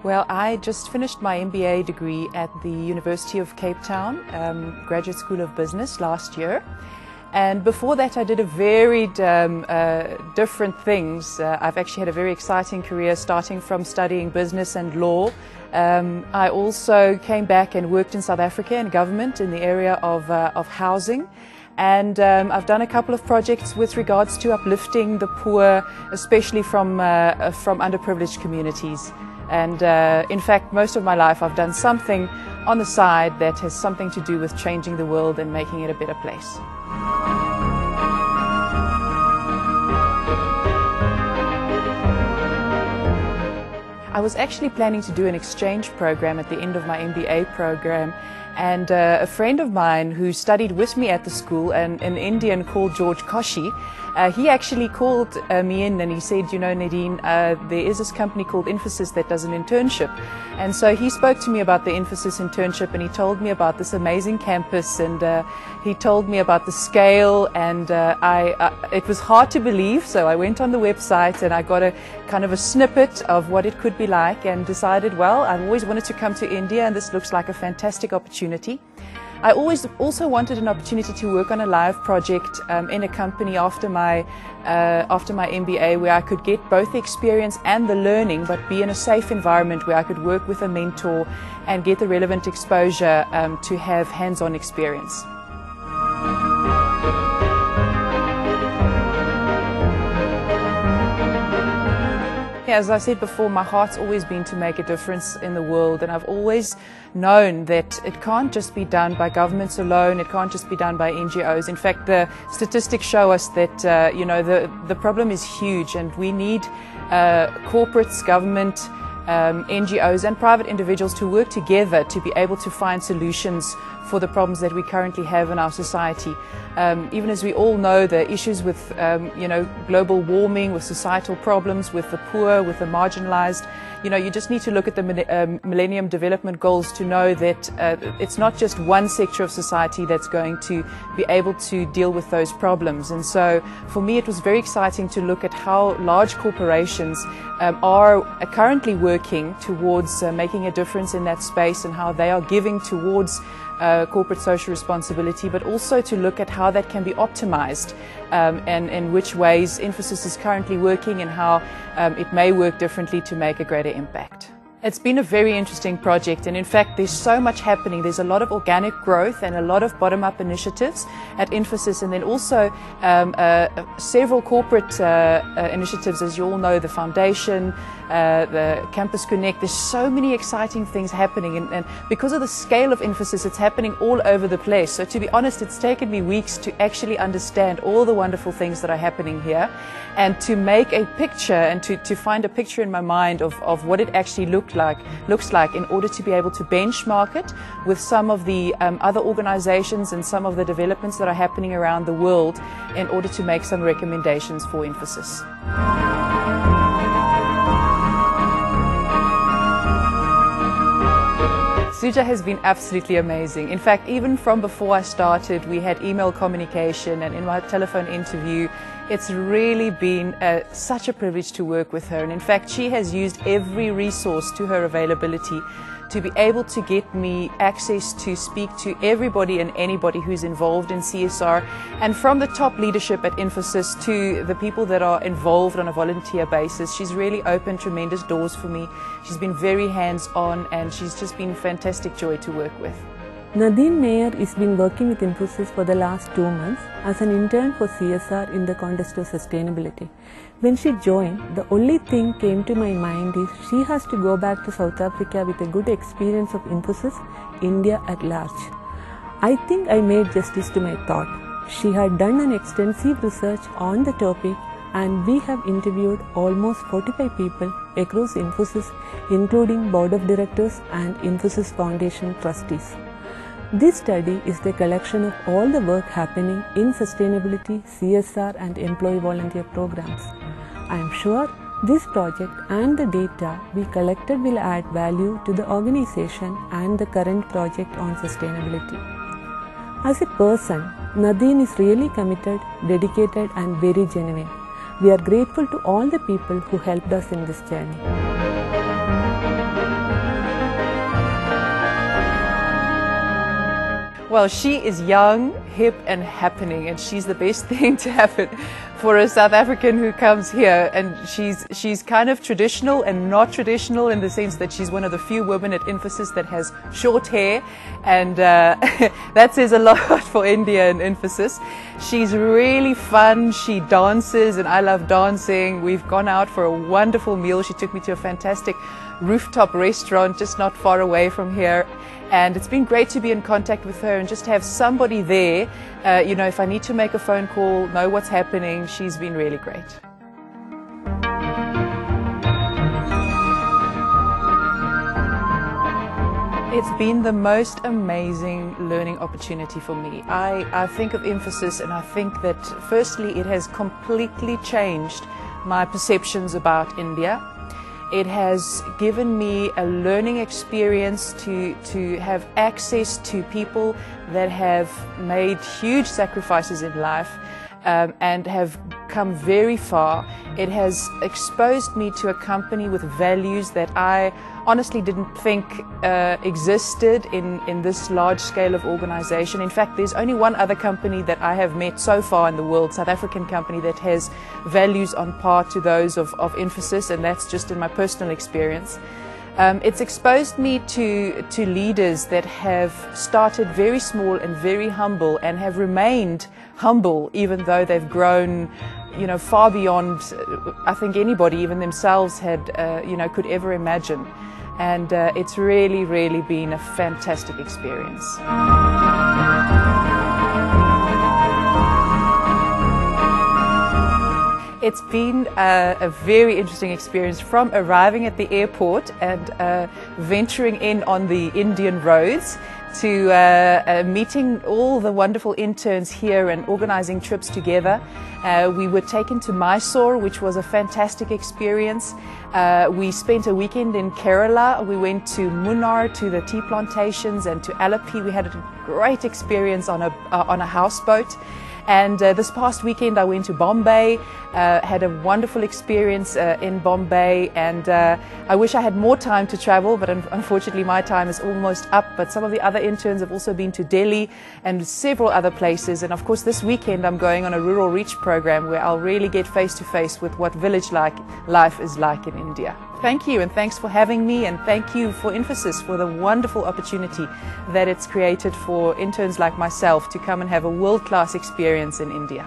Well, I just finished my MBA degree at the University of Capetown, Graduate School of Business last year. And before that I did a varied different things. I've actually had a very exciting career starting from studying business and law. I also came back and worked in South Africa in government in the area of housing. And I've done a couple of projects with regards to uplifting the poor, especially from underprivileged communities. And in fact, most of my life I've done something on the side that has something to do with changing the world and making it a better place. I was actually planning to do an exchange program at the end of my MBA program, and a friend of mine who studied with me at the school, an Indian called George Koshi, he actually called me in and he said, you know, Nadine, there is this company called Infosys that does an internship. And so he spoke to me about the Infosys internship, and he told me about this amazing campus, and he told me about the scale, and it was hard to believe. So I went on the website and I got a kind of a snippet of what it could be like, and decided, well, I've always wanted to come to India and this looks like a fantastic opportunity. I always also wanted an opportunity to work on a live project in a company after my MBA, where I could get both the experience and the learning, but be in a safe environment where I could work with a mentor and get the relevant exposure to have hands-on experience. As I said before, my heart's always been to make a difference in the world, and I've always known that it can't just be done by governments alone, it can't just be done by NGOs. In fact, the statistics show us that you know, the problem is huge, and we need corporates, government, NGOs and private individuals to work together to be able to find solutions for the problems that we currently have in our society. Even as we all know, the issues with you know, global warming, with societal problems, with the poor, with the marginalized, you know, you just need to look at the Millennium Development Goals to know that it's not just one sector of society that's going to be able to deal with those problems. And so for me it was very exciting to look at how large corporations are currently working towards making a difference in that space, and how they are giving towards corporate social responsibility, but also to look at how that can be optimized and in which ways Infosys is currently working, and how it may work differently to make a greater impact. It's been a very interesting project, and in fact there's so much happening. There's a lot of organic growth and a lot of bottom-up initiatives at Infosys, and then also several corporate initiatives, as you all know, the foundation, the Campus Connect. There's so many exciting things happening, and because of the scale of Infosys, it's happening all over the place. So to be honest, it's taken me weeks to actually understand all the wonderful things that are happening here, and to make a picture and to find a picture in my mind of what it actually looks like in order to be able to benchmark it with some of the other organizations and some of the developments that are happening around the world, in order to make some recommendations for Infosys. Suja has been absolutely amazing. In fact, even from before I started, we had email communication, and in my telephone interview, it's really been such a privilege to work with her. And in fact, she has used every resource to her availability to be able to get me access to speak to everybody and anybody who's involved in CSR, and from the top leadership at Infosys to the people that are involved on a volunteer basis. She's really opened tremendous doors for me. She's been very hands-on, and she's just been a fantastic joy to work with. Nadine Meyer has been working with Infosys for the last 2 months as an intern for CSR in the context of sustainability. When she joined, the only thing came to my mind is she has to go back to South Africa with a good experience of Infosys, India at large. I think I made justice to my thought. She had done an extensive research on the topic, and we have interviewed almost 45 people across Infosys, including Board of Directors and Infosys Foundation trustees. This study is the collection of all the work happening in sustainability, CSR and employee volunteer programs. I am sure this project and the data we collected will add value to the organization and the current project on sustainability. As a person, Nadine is really committed, dedicated and very genuine. We are grateful to all the people who helped us in this journey. Well, she is young, hip and happening, and she's the best thing to happen for a South African who comes here. And she's kind of traditional and not traditional in the sense that she's one of the few women at Infosys that has short hair, and that says a lot for India and Infosys. She's really fun, she dances, and I love dancing. We've gone out for a wonderful meal. She took me to a fantastic rooftop restaurant just not far away from here, and it's been great to be in contact with her and just have somebody there, you know, if I need to make a phone call, know what's happening. She's been really great. It's been the most amazing learning opportunity for me. I think of Infosys and I think that firstly it has completely changed my perceptions about India. It has given me a learning experience to have access to people that have made huge sacrifices in life and have come very far. It has exposed me to a company with values that I honestly didn't think existed in this large scale of organization. In fact, there's only one other company that I have met so far in the world, South African company, that has values on par to those of Infosys, and that's just in my personal experience. It's exposed me to leaders that have started very small and very humble and have remained humble even though they've grown, you know, far beyond I think anybody, even themselves, had you know, could ever imagine. And it's really, really been a fantastic experience. It's been a very interesting experience, from arriving at the airport and venturing in on the Indian roads to meeting all the wonderful interns here and organizing trips together. We were taken to Mysore, which was a fantastic experience. We spent a weekend in Kerala. We went to Munnar, to the tea plantations, and to Alleppey. We had a great experience on a houseboat. And this past weekend I went to Bombay, had a wonderful experience in Bombay, and I wish I had more time to travel, but unfortunately my time is almost up. But some of the other interns have also been to Delhi and several other places, and of course this weekend I'm going on a Rural Reach program where I'll really get face to face with what village life is like in India. Thank you, and thanks for having me, and thank you for Infosys for the wonderful opportunity that it's created for interns like myself to come and have a world-class experience in India.